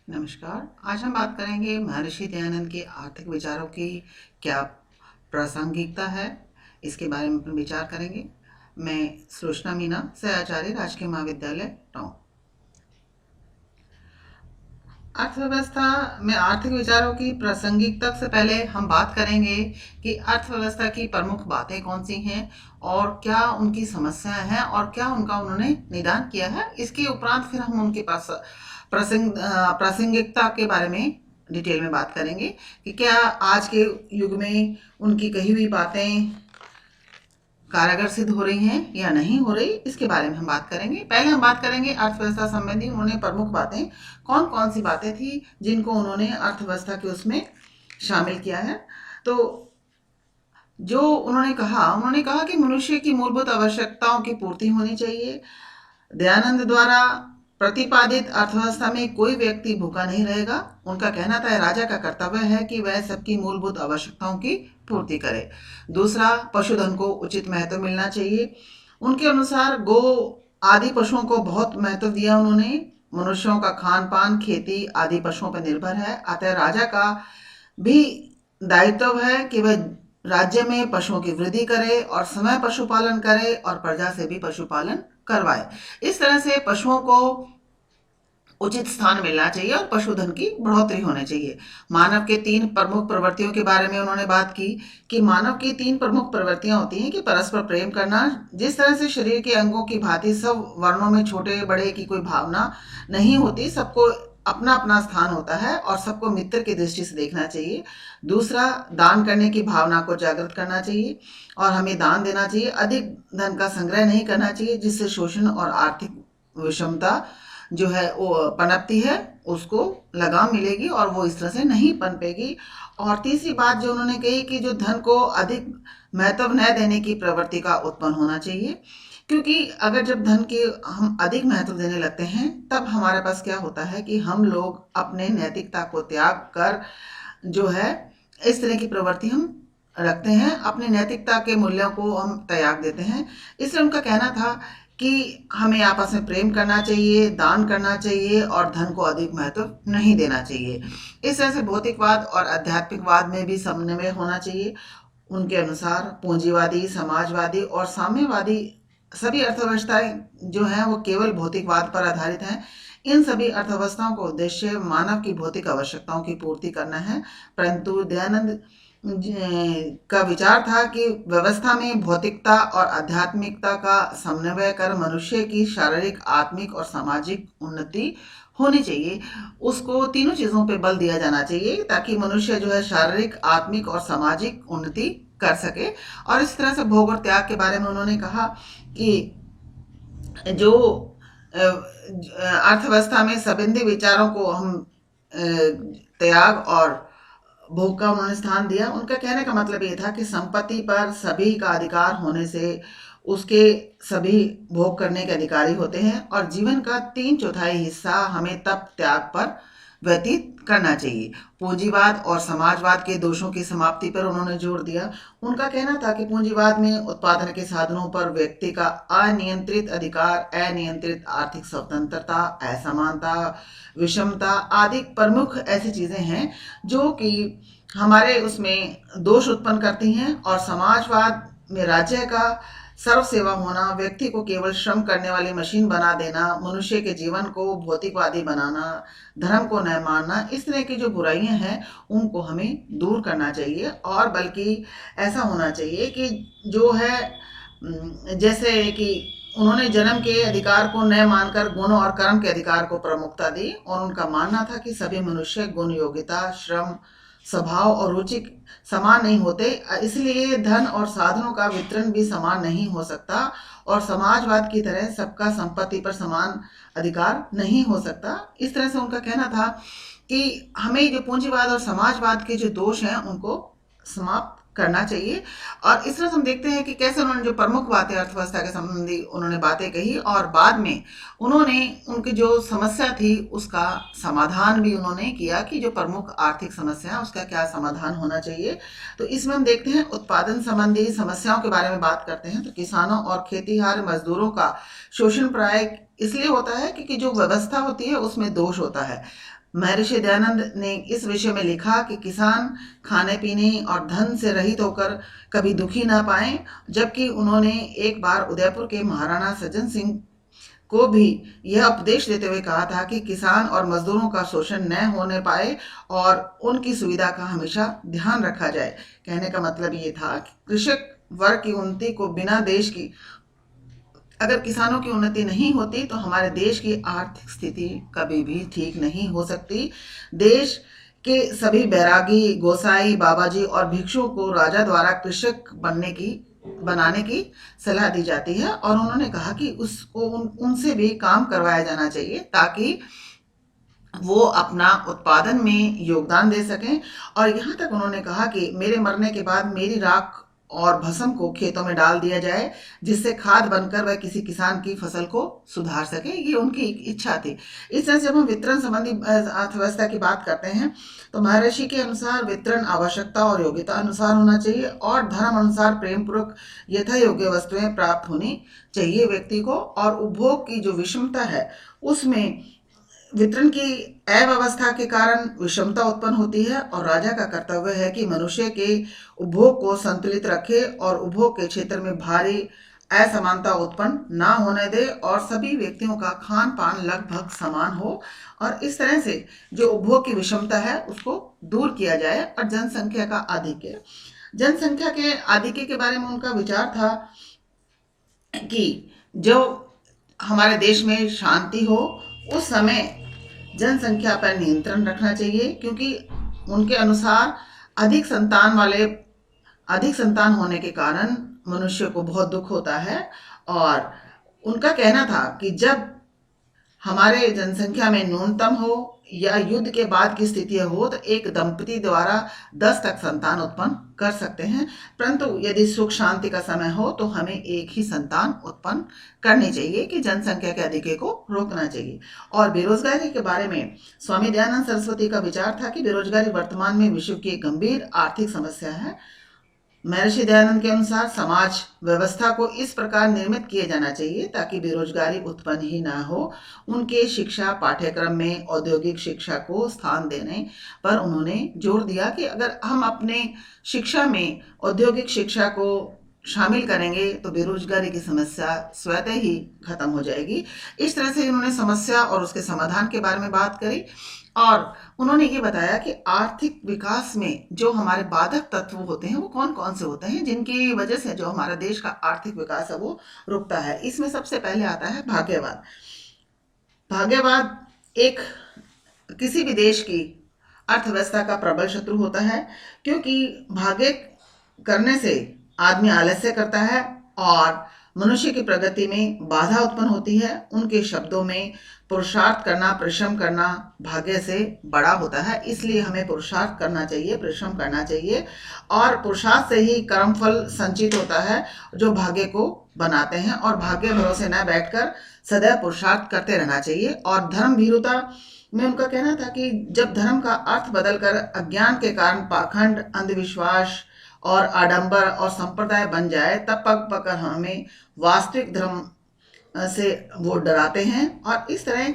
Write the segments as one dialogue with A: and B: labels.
A: नमस्कार। आज हम बात करेंगे महर्षि दयानंद के आर्थिक विचारों की क्या प्रासंगिकता है, इसके बारे में अपन विचार करेंगे। मैं सुलोचना मीना, सहआचार्य, राजकीय महाविद्यालय टोंक। अर्थव्यवस्था में आर्थिक विचारों की प्रासंगिकता से पहले हम बात करेंगे कि अर्थव्यवस्था की प्रमुख बातें कौन सी हैं और क्या उनकी समस्याएं हैं और क्या उनका उन्होंने निदान किया है। इसके उपरांत फिर हम उनके पास प्रासंगिकता के बारे में डिटेल में बात करेंगे कि क्या आज के युग में उनकी कही हुई बातें कारगर सिद्ध हो रही हैं या नहीं हो रही, इसके बारे में हम बात करेंगे। पहले हम बात करेंगे अर्थव्यवस्था संबंधी उन्होंने प्रमुख बातें कौन कौन सी बातें थी जिनको उन्होंने अर्थव्यवस्था के उसमें शामिल किया है। तो जो उन्होंने कहा कि मनुष्य की मूलभूत आवश्यकताओं की पूर्ति होनी चाहिए। दयानंद द्वारा प्रतिपादित अर्थव्यवस्था में कोई व्यक्ति भूखा नहीं रहेगा। उनका कहना था राजा का कर्तव्य है कि वह सबकी मूलभूत आवश्यकताओं की पूर्ति करे। दूसरा, पशुधन को उचित महत्व मिलना चाहिए। उनके अनुसार गो आदि पशुओं को बहुत महत्व दिया उन्होंने। मनुष्यों का खान पान खेती आदि पशुओं पर निर्भर है, अतः राजा का भी दायित्व है कि वह राज्य में पशुओं की वृद्धि करे और समय पशुपालन करे और प्रजा से भी पशुपालन करवाए। इस तरह से पशुओं को उचित स्थान मिलना चाहिए और पशुधन की बढ़ोतरी होनी चाहिए। मानव के 3 प्रमुख प्रवृत्तियों के बारे में उन्होंने बात की कि मानव की 3 प्रमुख प्रवृत्तियां होती हैं कि परस्पर प्रेम करना। जिस तरह से शरीर के अंगों की भांति सब वर्णों में छोटे बड़े की कोई भावना नहीं होती, सबको अपना अपना स्थान होता है और सबको मित्र की दृष्टि से देखना चाहिए। दूसरा, दान करने की भावना को जागृत करना चाहिए और हमें दान देना चाहिए। अधिक धन का संग्रह नहीं करना चाहिए जिससे शोषण और आर्थिक विषमता जो है वो पनपती है, उसको लगाम मिलेगी और वो इस तरह से नहीं पनपेगी। और तीसरी बात जो उन्होंने कही कि जो धन को अधिक महत्व न देने की प्रवृत्ति का उत्पन्न होना चाहिए, क्योंकि अगर जब धन के हम अधिक महत्व देने लगते हैं तब हमारे पास क्या होता है कि हम लोग अपने नैतिकता को त्याग कर जो है इस तरह की प्रवृत्ति हम रखते हैं, अपनी नैतिकता के मूल्यों को हम त्याग देते हैं। इसलिए उनका कहना था कि हमें आपस में प्रेम करना चाहिए, दान करना चाहिए और धन को अधिक महत्व नहीं देना चाहिए। इस तरह से भौतिकवाद और आध्यात्मिकवाद में भी समन्वय होना चाहिए। उनके अनुसार पूंजीवादी, समाजवादी और साम्यवादी सभी अर्थव्यवस्थाएं जो हैं वो केवल भौतिकवाद पर आधारित हैं। इन सभी अर्थव्यवस्थाओं का उद्देश्य मानव की भौतिक आवश्यकताओं की पूर्ति करना है, परंतु दयानंद का विचार था कि व्यवस्था में भौतिकता और आध्यात्मिकता का समन्वय कर मनुष्य की शारीरिक, आत्मिक और सामाजिक उन्नति होनी चाहिए। उसको तीनों चीजों पे बल दिया जाना चाहिए ताकि मनुष्य जो है शारीरिक, आत्मिक और सामाजिक उन्नति कर सके। और इस तरह से भोग और त्याग के बारे में उन्होंने कहा कि जो अर्थव्यवस्था में संबंधी विचारों को हम त्याग और भोग का उन्होंने स्थान दिया। उनका कहने का मतलब ये था कि संपत्ति पर सभी का अधिकार होने से उसके सभी भोग करने के अधिकारी होते हैं और जीवन का 3/4 हिस्सा हमें तप त्याग पर व्यतीत करना चाहिए। पूंजीवाद और समाजवाद के दोषों की समाप्ति पर उन्होंने जोर दिया। उनका कहना था कि पूंजीवाद में उत्पादन के साधनों पर व्यक्ति का अनियंत्रित अधिकार, अनियंत्रित आर्थिक स्वतंत्रता, असमानता, विषमता आदि प्रमुख ऐसी चीजें हैं जो कि हमारे उसमें दोष उत्पन्न करती हैं। और समाजवाद में राज्य का सर्व सेवा होना, व्यक्ति को केवल श्रम करने वाली मशीन बना देना, मनुष्य के जीवन को भौतिकवादी बनाना, धर्म को न मानना, इस तरह की जो बुराइयां हैं उनको हमें दूर करना चाहिए। और बल्कि ऐसा होना चाहिए कि जो है जैसे कि उन्होंने जन्म के अधिकार को न मानकर गुण और कर्म के अधिकार को प्रमुखता दी और उनका मानना था कि सभी मनुष्य गुण, योग्यता, श्रम, स्वभाव और रुचि समान नहीं होते, इसलिए धन और साधनों का वितरण भी समान नहीं हो सकता और समाजवाद की तरह सबका संपत्ति पर समान अधिकार नहीं हो सकता। इस तरह से उनका कहना था कि हमें जो पूंजीवाद और समाजवाद के जो दोष हैं उनको समाप्त करना चाहिए। और इस तरह से हम देखते हैं कि कैसे उन्होंने जो प्रमुख बातें अर्थव्यवस्था के संबंधी उन्होंने बातें कही और बाद में उन्होंने उनकी जो समस्या थी उसका समाधान भी उन्होंने किया कि जो प्रमुख आर्थिक समस्या है उसका क्या समाधान होना चाहिए। तो इसमें हम देखते हैं उत्पादन संबंधी समस्याओं के बारे में बात करते हैं तो किसानों और खेतीहार मजदूरों का शोषण प्राय इसलिए होता है क्योंकि जो व्यवस्था होती है उसमें दोष होता है। महर्षि दयानंद ने इस विषय में लिखा कि किसान खाने पीने और धन से रहित होकर कभी दुखी ना पाए, जबकि उन्होंने एक बार उदयपुर के महाराणा सज्जन सिंह को भी यह उपदेश देते हुए कहा था कि किसान और मजदूरों का शोषण न होने पाए और उनकी सुविधा का हमेशा ध्यान रखा जाए। कहने का मतलब ये था कि कृषक वर्ग की उन्नति को बिना देश की, अगर किसानों की उन्नति नहीं होती तो हमारे देश की आर्थिक स्थिति कभी भी ठीक नहीं हो सकती। देश के सभी बैरागी, गोसाई, बाबाजी और भिक्षुओं को राजा द्वारा कृषक बनाने की सलाह दी जाती है और उन्होंने कहा कि उनसे भी काम करवाया जाना चाहिए ताकि वो अपना उत्पादन में योगदान दे सकें। और यहाँ तक उन्होंने कहा कि मेरे मरने के बाद मेरी राख और भस्म को खेतों में डाल दिया जाए, जिससे खाद बनकर वह किसी किसान की फसल को सुधार सके। ये उनकी इच्छा थी। इस तरह से जब हम वितरण संबंधी अर्थव्यवस्था की बात करते हैं तो महर्षि के अनुसार वितरण आवश्यकता और योग्यता अनुसार होना चाहिए और धर्म अनुसार प्रेम पूर्वक यथा योग्य वस्तुएं प्राप्त होनी चाहिए व्यक्ति को। और उपभोग की जो विषमता है उसमें वितरण की अव्यवस्था के कारण विषमता उत्पन्न होती है और राजा का कर्तव्य है कि मनुष्य के उपभोग को संतुलित रखे और उपभोग के क्षेत्र में भारी असमानता उत्पन्न ना होने दे और सभी व्यक्तियों का खान पान लगभग समान हो। और इस तरह से जो उपभोग की विषमता है उसको दूर किया जाए। और जनसंख्या का आधिक्य, जनसंख्या के आधिक्य के बारे में उनका विचार था कि जो हमारे देश में शांति हो उस समय जनसंख्या पर नियंत्रण रखना चाहिए, क्योंकि उनके अनुसार अधिक संतान होने के कारण मनुष्य को बहुत दुख होता है। और उनका कहना था कि जब हमारे जनसंख्या में न्यूनतम हो या युद्ध के बाद की स्थिति हो तो एक दंपति द्वारा 10 तक संतान उत्पन्न कर सकते हैं, परंतु यदि सुख शांति का समय हो तो हमें एक ही संतान उत्पन्न करनी चाहिए कि जनसंख्या के अधिक्य को रोकना चाहिए। और बेरोजगारी के बारे में स्वामी दयानंद सरस्वती का विचार था कि बेरोजगारी वर्तमान में विश्व की एक गंभीर आर्थिक समस्या है। महर्षि दयानंद के अनुसार समाज व्यवस्था को इस प्रकार निर्मित किया जाना चाहिए ताकि बेरोजगारी उत्पन्न ही ना हो। उनके शिक्षा पाठ्यक्रम में औद्योगिक शिक्षा को स्थान देने पर उन्होंने जोर दिया कि अगर हम अपने शिक्षा में औद्योगिक शिक्षा को शामिल करेंगे तो बेरोजगारी की समस्या स्वतः ही खत्म हो जाएगी। इस तरह से उन्होंने समस्या और उसके समाधान के बारे में बात करी और उन्होंने ये बताया कि आर्थिक विकास में जो हमारे बाधक तत्व होते हैं वो कौन कौन से होते हैं जिनकी वजह से जो हमारा देश का आर्थिक विकास है वो रुकता है। इसमें सबसे पहले आता है भाग्यवाद। भाग्यवाद एक किसी भी देश की अर्थव्यवस्था का प्रबल शत्रु होता है, क्योंकि भाग्य करने से आदमी आलस्य करता है और मनुष्य की प्रगति में बाधा उत्पन्न होती है। उनके शब्दों में पुरुषार्थ करना, परिश्रम करना भाग्य से बड़ा होता है, इसलिए हमें पुरुषार्थ करना चाहिए, परिश्रम करना चाहिए और पुरुषार्थ से ही कर्मफल संचित होता है जो भाग्य को बनाते हैं। और भाग्य भरोसे न बैठकर सदैव पुरुषार्थ करते रहना चाहिए। और धर्म भीरुता में उनका कहना था कि जब धर्म का अर्थ बदलकर अज्ञान के कारण पाखंड, अंधविश्वास और आडंबर और संप्रदाय बन जाए तब पग पकड़ हमें वास्तविक धर्म से वो डराते हैं। और इस तरह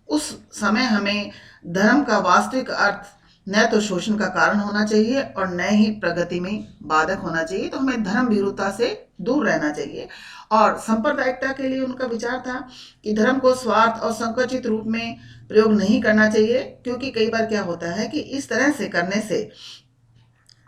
A: उस समय हमें धर्म का वास्तविक अर्थ न तो शोषण का कारण होना चाहिए और न ही प्रगति में बाधक होना चाहिए। तो हमें धर्म भीरुता से दूर रहना चाहिए। और सांप्रदायिकता के लिए उनका विचार था कि धर्म को स्वार्थ और संकुचित रूप में प्रयोग नहीं करना चाहिए, क्योंकि कई बार क्या होता है कि इस तरह से करने से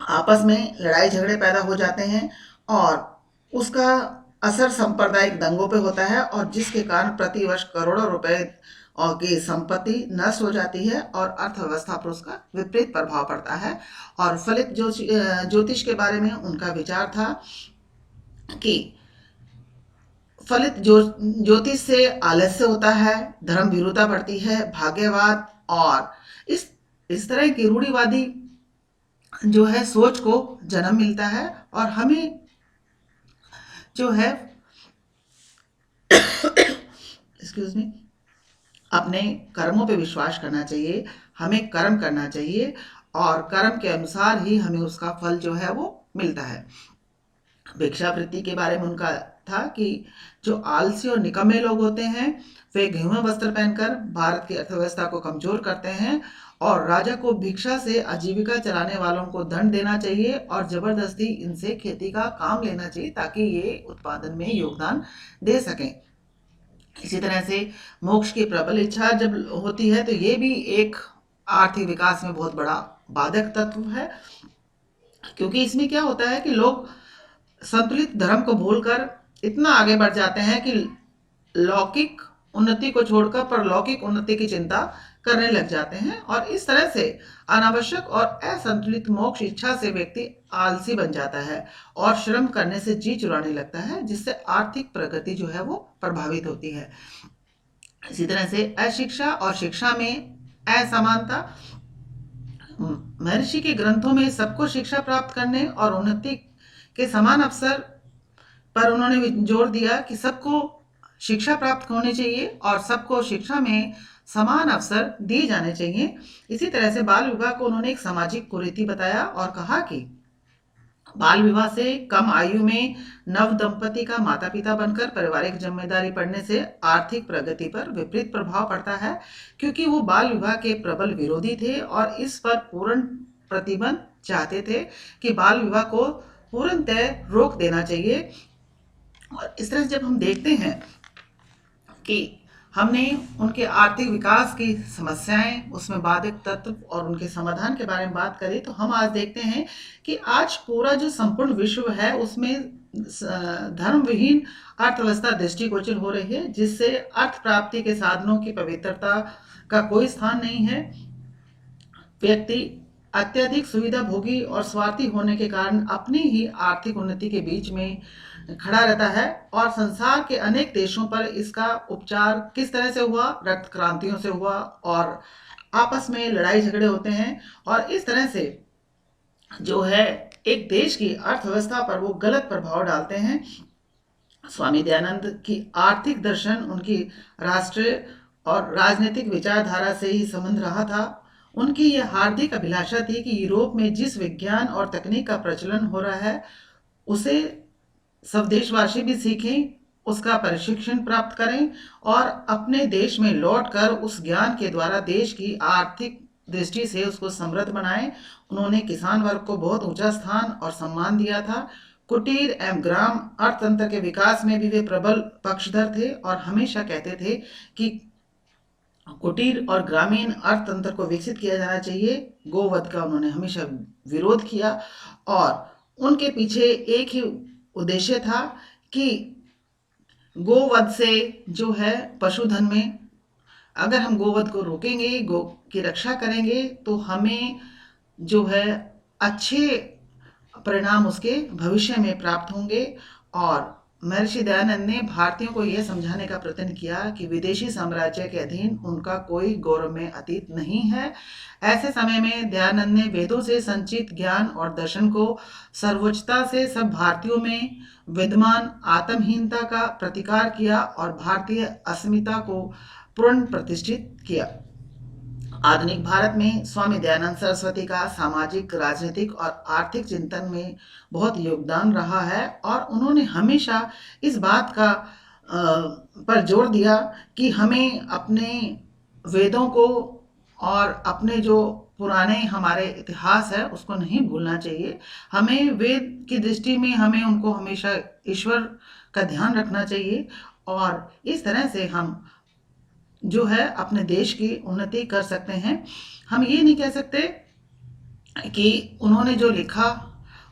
A: आपस में लड़ाई झगड़े पैदा हो जाते हैं और उसका असर सांप्रदायिक दंगों पे होता है और जिसके कारण प्रतिवर्ष करोड़ों रुपए और की संपत्ति नष्ट हो जाती है और अर्थव्यवस्था पर उसका विपरीत प्रभाव पड़ता है। और फलित ज्योतिष के बारे में उनका विचार था कि फलित ज्योतिष से आलस्य होता है, धर्म भीरुता बढ़ती है, भाग्यवाद और इस तरह की रूढ़िवादी जो है सोच को जन्म मिलता है। और हमें जो है एक्सक्यूज मी अपने कर्मों पे विश्वास करना चाहिए, हमें कर्म करना चाहिए और कर्म के अनुसार ही हमें उसका फल जो है वो मिलता है। भिक्षावृत्ति के बारे में उनका था कि जो आलसी और निकम्मे लोग होते हैं वे गेहूं वस्त्र पहनकर भारत की अर्थव्यवस्था को कमजोर करते हैं और राजा को भिक्षा से आजीविका चलाने वालों को दंड देना चाहिए और जबरदस्ती इनसे खेती का काम लेना चाहिए ताकि ये उत्पादन में योगदान दे सकें। इसी तरह से मोक्ष की प्रबल इच्छा जब होती है तो ये भी एक आर्थिक विकास में बहुत बड़ा बाधक तत्व है, क्योंकि इसमें क्या होता है कि लोग संतुलित धर्म को भूलकर इतना आगे बढ़ जाते हैं कि लौकिक उन्नति को छोड़कर परलौकिक उन्नति की चिंता करने लग जाते हैं और इस तरह से अनावश्यक और असंतुलित मोक्ष इच्छा से व्यक्ति आलसी बन जाता है और श्रम करने से जी चुराने लगता है, जिससे आर्थिक प्रगति जो है वो प्रभावित होती है। इसी तरह से अशिक्षा और शिक्षा में असमानता। महर्षि के ग्रंथों में सबको शिक्षा प्राप्त करने और उन्नति के समान अवसर पर उन्होंने जोर दिया कि सबको शिक्षा प्राप्त होनी चाहिए और सबको शिक्षा में समान अवसर दिए जाने चाहिए। इसी तरह से बाल विवाह को उन्होंने एक सामाजिक कुरीति बताया और कहा कि बाल विवाह से कम आयु में नव दंपति का माता पिता बनकर पारिवारिक जिम्मेदारी पड़ने से आर्थिक प्रगति पर विपरीत प्रभाव पड़ता है, क्योंकि वो बाल विवाह के प्रबल विरोधी थे और इस पर पूर्ण प्रतिबंध चाहते थे कि बाल विवाह को पूर्णतः रोक देना चाहिए। और इस तरह जब हम देखते हैं कि हमने उनके आर्थिक विकास की समस्याएं, उसमें बाधक तत्व और उनके समाधान के बारे में बात करें, तो हम आज देखते हैं कि आज पूरा जो संपूर्ण विश्व है उसमें धर्म विहीन अर्थव्यवस्था दृष्टिगोचर हो रही है, जिससे अर्थ प्राप्ति के साधनों की पवित्रता का कोई स्थान नहीं है। व्यक्ति अत्यधिक सुविधा भोगी और स्वार्थी होने के कारण अपनी ही आर्थिक उन्नति के बीच में खड़ा रहता है और संसार के अनेक देशों पर इसका उपचार किस तरह से हुआ, रक्त क्रांतियों से हुआ और आपस में लड़ाई झगड़े होते हैं और इस तरह से जो है एक देश की अर्थव्यवस्था पर वो गलत प्रभाव डालते हैं। स्वामी दयानंद की आर्थिक दर्शन उनकी राष्ट्रीय और राजनीतिक विचारधारा से ही संबंध रहा था। उनकी यह हार्दिक अभिलाषा थी कि यूरोप में जिस विज्ञान और तकनीक का प्रचलन हो रहा है उसे सब देशवासी भी सीखें, उसका प्रशिक्षण प्राप्त करें और अपने देश में लौटकर उस ज्ञान के द्वारा देश की आर्थिक दृष्टि से उसको समृद्ध बनाएं। उन्होंने किसान वर्ग को बहुत ऊंचा स्थान और सम्मान दिया था। कुटीर एवं ग्राम अर्थतंत्र के विकास में भी वे प्रबल पक्षधर थे और हमेशा कहते थे कि कुटीर और ग्रामीण अर्थतंत्र को विकसित किया जाना चाहिए। गोवध का उन्होंने हमेशा विरोध किया और उनके पीछे एक ही उद्देश्य था कि गोवध से जो है पशुधन में, अगर हम गोवध को रोकेंगे, गो की रक्षा करेंगे, तो हमें जो है अच्छे परिणाम उसके भविष्य में प्राप्त होंगे। और महर्षि दयानंद ने भारतीयों को यह समझाने का प्रयत्न किया कि विदेशी साम्राज्य के अधीन उनका कोई गौरवमय अतीत नहीं है। ऐसे समय में दयानंद ने वेदों से संचित ज्ञान और दर्शन को सर्वोच्चता से सब भारतीयों में विद्यमान आत्महीनता का प्रतिकार किया और भारतीय अस्मिता को पूर्ण प्रतिष्ठित किया। आधुनिक भारत में स्वामी दयानंद सरस्वती का सामाजिक, राजनीतिक और आर्थिक चिंतन में बहुत योगदान रहा है और उन्होंने हमेशा इस बात का पर जोर दिया कि हमें अपने वेदों को और अपने जो पुराने हमारे इतिहास है उसको नहीं भूलना चाहिए। हमें वेद की दृष्टि में हमें उनको हमेशा ईश्वर का ध्यान रखना चाहिए और इस तरह से हम जो है अपने देश की उन्नति कर सकते हैं। हम ये नहीं कह सकते कि उन्होंने जो लिखा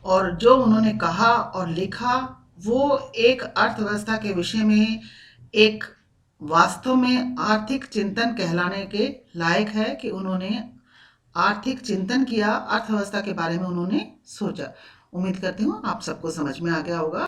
A: और जो उन्होंने कहा और लिखा वो एक अर्थव्यवस्था के विषय में एक वास्तव में आर्थिक चिंतन कहलाने के लायक है कि उन्होंने आर्थिक चिंतन किया, अर्थव्यवस्था के बारे में उन्होंने सोचा। उम्मीद करती हूँ आप सबको समझ में आ गया होगा।